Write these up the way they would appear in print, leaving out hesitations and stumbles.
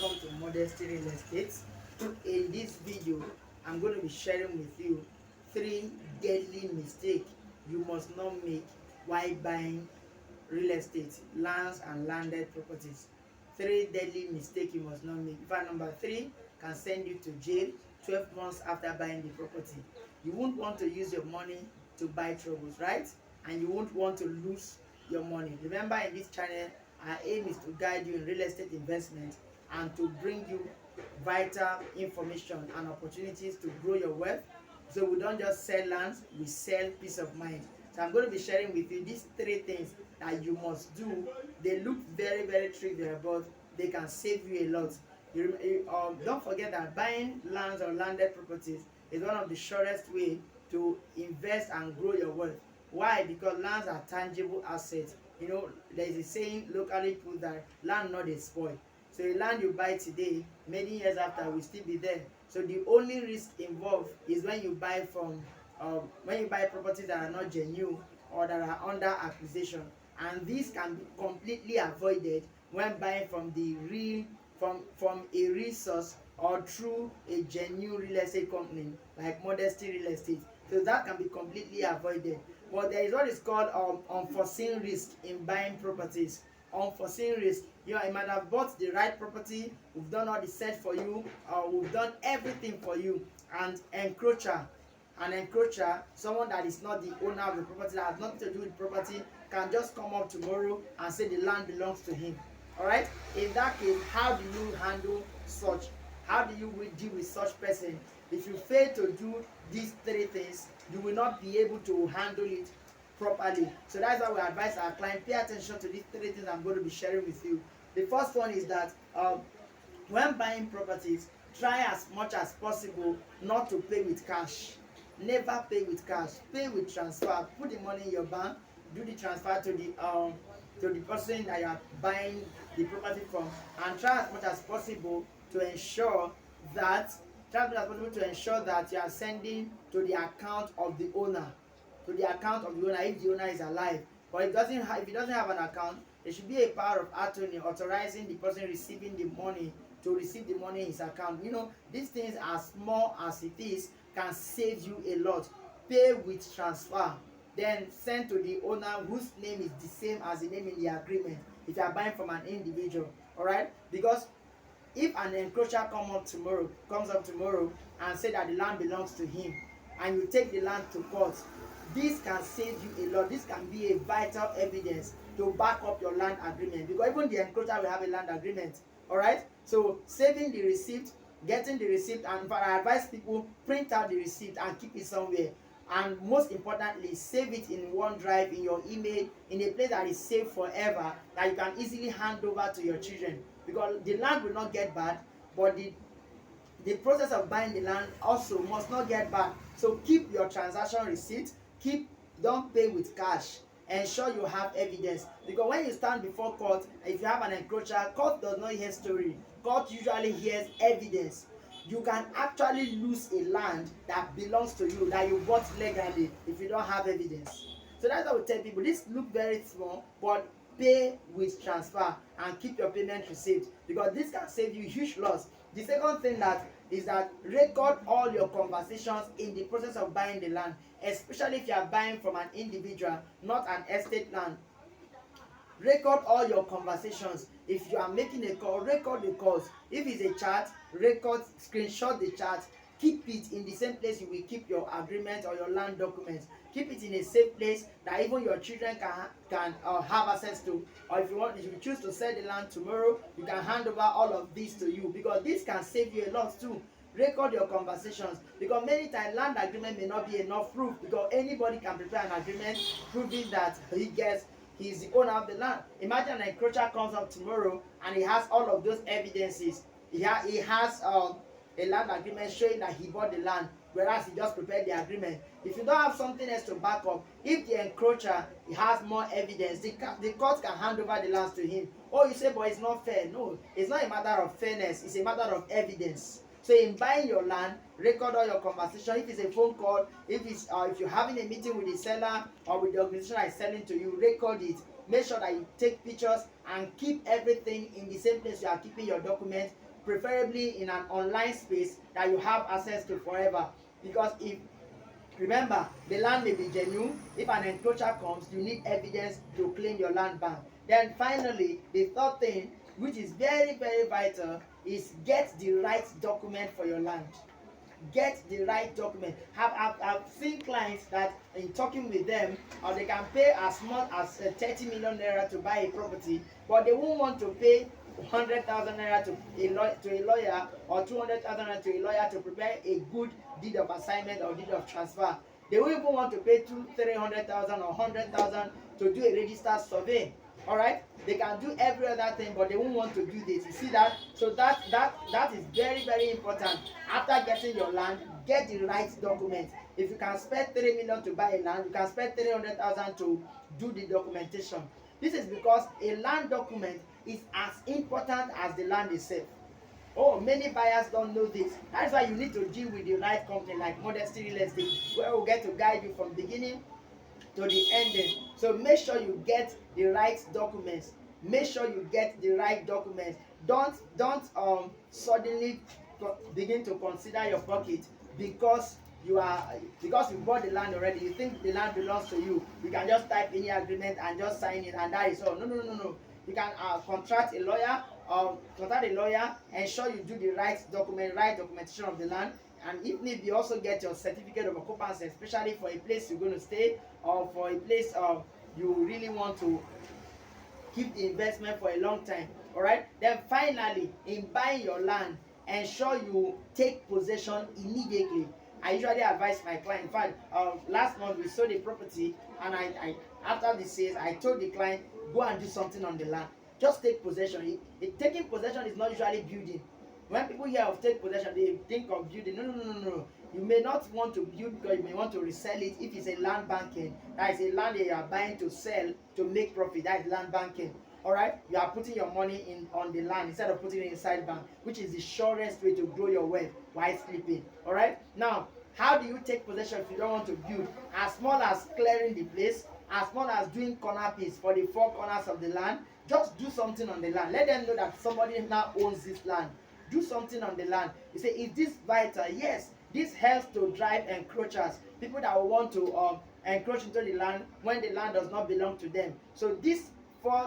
welcome to Modesty Real Estate. In this video, I'm going to be sharing with you 3 deadly mistakes you must not make while buying real estate, lands and landed properties. 3 deadly mistakes you must not make. In fact, number 3 can send you to jail 12 months after buying the property. You won't want to use your money to buy troubles, right? And you won't want to lose your money. Remember, in this channel, our aim is to guide you in real estate investment and to bring you vital information and opportunities to grow your wealth. So we don't just sell lands, we sell peace of mind. So I'm going to be sharing with you these 3 things that you must do. They look very, very trivial, but they can save you a lot. Don't forget that buying lands or landed properties is one of the surest way to invest and grow your wealth. Why? Because lands are tangible assets. You know, there is a saying locally put that land not dey spoil. So the land you buy today, many years after, will still be there. So the only risk involved is when you buy properties that are not genuine or that are under acquisition, and this can be completely avoided when buying from a real source or through a genuine real estate company like Modesty Real Estate. So that can be completely avoided. But there is what is called unforeseen risk in buying properties. Unforeseen risk. You might have bought the right property, we've done all the search for you, we've done everything for you, and an encroacher, someone that is not the owner of the property, that has nothing to do with property, can just come up tomorrow and say the land belongs to him. All right? In that case, how do you handle such? How do you deal with such person? If you fail to do these 3 things, you will not be able to handle it properly. So that's why we advise our client, pay attention to these 3 things I'm going to be sharing with you. The first one is that when buying properties, try as much as possible not to pay with cash. Never pay with cash. Pay with transfer. Put the money in your bank, do the transfer to the person that you are buying the property from, and try as much as possible to ensure that you are sending to the account of the owner, if the owner is alive. But if he doesn't have an account, there should be a power of attorney authorizing the person receiving the money to receive the money in his account. You know, these things, as small as it is, can save you a lot. Pay with transfer, then send to the owner whose name is the same as the name in the agreement if you are buying from an individual. All right? Because if an encroacher comes up tomorrow and say that the land belongs to him, and you take the land to court, this can save you a lot. This can be a vital evidence to back up your land agreement, because even the encroacher will have a land agreement. All right? So saving the receipt, getting the receipt, and I advise people, print out the receipt and keep it somewhere. And most importantly, save it in OneDrive, in your email, in a place that is safe forever, that you can easily hand over to your children. Because the land will not get bad, but the process of buying the land also must not get bad. So keep your transaction receipt. Don't pay with cash. Ensure you have evidence, because when you stand before court, if you have an encroacher, court does not hear story. Court usually hears evidence. You can actually lose a land that belongs to you, that you bought legally, if you don't have evidence. So that's why we tell people, this look very small, but pay with transfer and keep your payment receipt, because this can save you huge loss. The second thing is that record all your conversations in the process of buying the land, especially if you are buying from an individual, not an estate land. Record all your conversations. If you are making a call, record the calls. If it's a chat, screenshot the chat. Keep it in the same place you will keep your agreement or your land documents. Keep it in a safe place that even your children can have access to. Or if you choose to sell the land tomorrow, you can hand over all of this to you, because this can save you a lot too. Record your conversations, because many times land agreement may not be enough proof, because anybody can prepare an agreement proving that he's the owner of the land. Imagine an encroacher comes up tomorrow and he has all of those evidences. He has a land agreement showing that he bought the land, whereas he just prepared the agreement. If you don't have something else to back up, if the encroacher has more evidence, the court can hand over the lands to him. Oh, you say, but it's not fair. No, it's not a matter of fairness, it's a matter of evidence. So in buying your land, record all your conversation. If it's a phone call, if you're having a meeting with the seller or with the organization that is selling to you, record it. Make sure that you take pictures and keep everything in the same place you are keeping your documents. preferably in an online space that you have access to forever. Because if remember, the land may be genuine. If an encroacher comes, you need evidence to claim your land back. Then finally, the third thing, which is very, very vital, is get the right document for your land. Get the right document. I've seen clients that in talking with them, or they can pay as much as 30 million naira to buy a property, but they won't want to pay 100,000 naira to a lawyer, or 200,000 naira to a lawyer to prepare a good deed of assignment or deed of transfer. They won't even want to pay 300,000 or 100,000 to do a registered survey. All right, they can do every other thing, but they won't want to do this. You see that? So that is very, very important. After getting your land, get the right document. If you can spend 3 million to buy a land, you can spend 300,000 to do the documentation. This is because a land document is as important as the land itself. Oh, many buyers don't know this. That's why you need to deal with the right company like Modesty Real Estate, where we'll get to guide you from beginning to the ending. So make sure you get the right documents. Make sure you get the right documents. Don't suddenly begin to consider your pocket because you bought the land already. You think the land belongs to you. You can just type any agreement and just sign it, and that is all. No. You can contract a lawyer, ensure you do the right documentation of the land, and if need be, also get your certificate of occupancy, especially for a place you're going to stay, or for a place you really want to keep the investment for a long time. All right. Then finally, in buying your land, ensure you take possession immediately. I usually advise my client. In fact, last month we sold a property, and I after the sales, I told the client, go and do something on the land. Just take possession. Taking possession is not usually building. When people hear of take possession, they think of building. No. You may not want to build because you may want to resell it. If it's a land banking, that is a land that you are buying to sell to make profit. That is land banking. All right, you are putting your money in on the land instead of putting it inside bank, which is the surest way to grow your wealth while sleeping. All right. Now, how do you take possession if you don't want to build? As small as clearing the place, as small as doing corner piece for the four corners of the land. Just do something on the land. Let them know that somebody now owns this land. Do something on the land. You say, is this vital? Yes. This helps to drive encroachers, people that will want to encroach into the land when the land does not belong to them. So these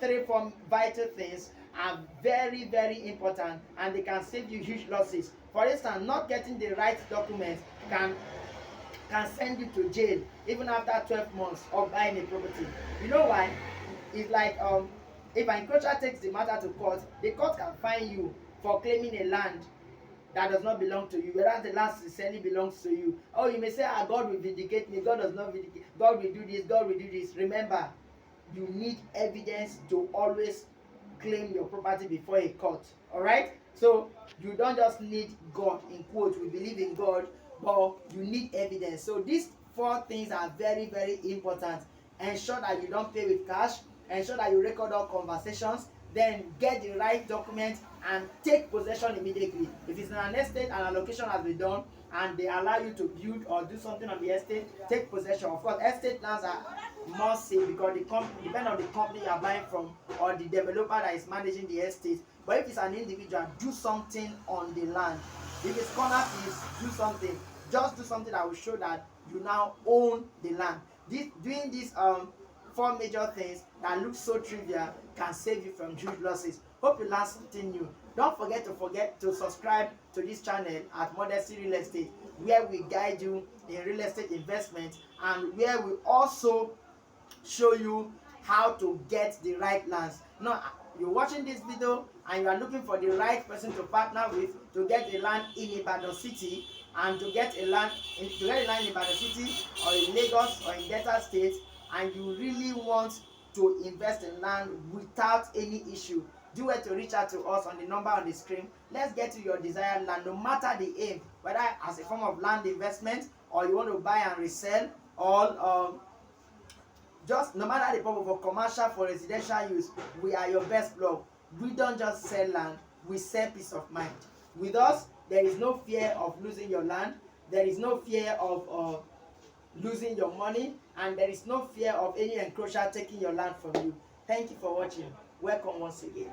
three, four vital things are very, very important, and they can save you huge losses. For instance, not getting the right documents can send you to jail even after 12 months of buying a property. You know why? It's like if an encroacher takes the matter to court, the court can fine you for claiming a land that does not belong to you, whereas the land sincerely belongs to you. Oh, you may say, God will vindicate me. God does not vindicate. God will do this. God will do this. Remember, you need evidence to always claim your property before a court. All right? So you don't just need God, in quote. We believe in God, but you need evidence. So these four things are very, very important. Ensure that you don't pay with cash. Ensure that you record all conversations. Then get the right document and take possession immediately. If it's in an estate and allocation has been done and they allow you to build or do something on the estate, take possession. Of course, estate lands are more safe because depend on the company you are buying from or the developer that is managing the estate. But if it's an individual, do something on the land. If it's corner piece, do something. Just do something that will show that you now own the land. Doing these four major things that look so trivial can save you from huge losses. Hope you learned something new. Don't forget to subscribe to this channel at Modesty Real Estate, where we guide you in real estate investment and where we also show you how to get the right lands. Now, you're watching this video and you are looking for the right person to partner with to get a land in Ibadan City, and to get a land in Ibadan City or in Lagos or in Delta State, and you really want to invest in land without any issue, do well to reach out to us on the number on the screen. Let's get to your desired land, no matter the aim, whether as a form of land investment or you want to buy and resell, or just no matter the purpose, for commercial, for residential use. We are your best blog. We don't just sell land, we sell peace of mind. With us, there is no fear of losing your land, there is no fear of losing your money, and there is no fear of any encroacher taking your land from you. Thank you for watching. Welcome once again.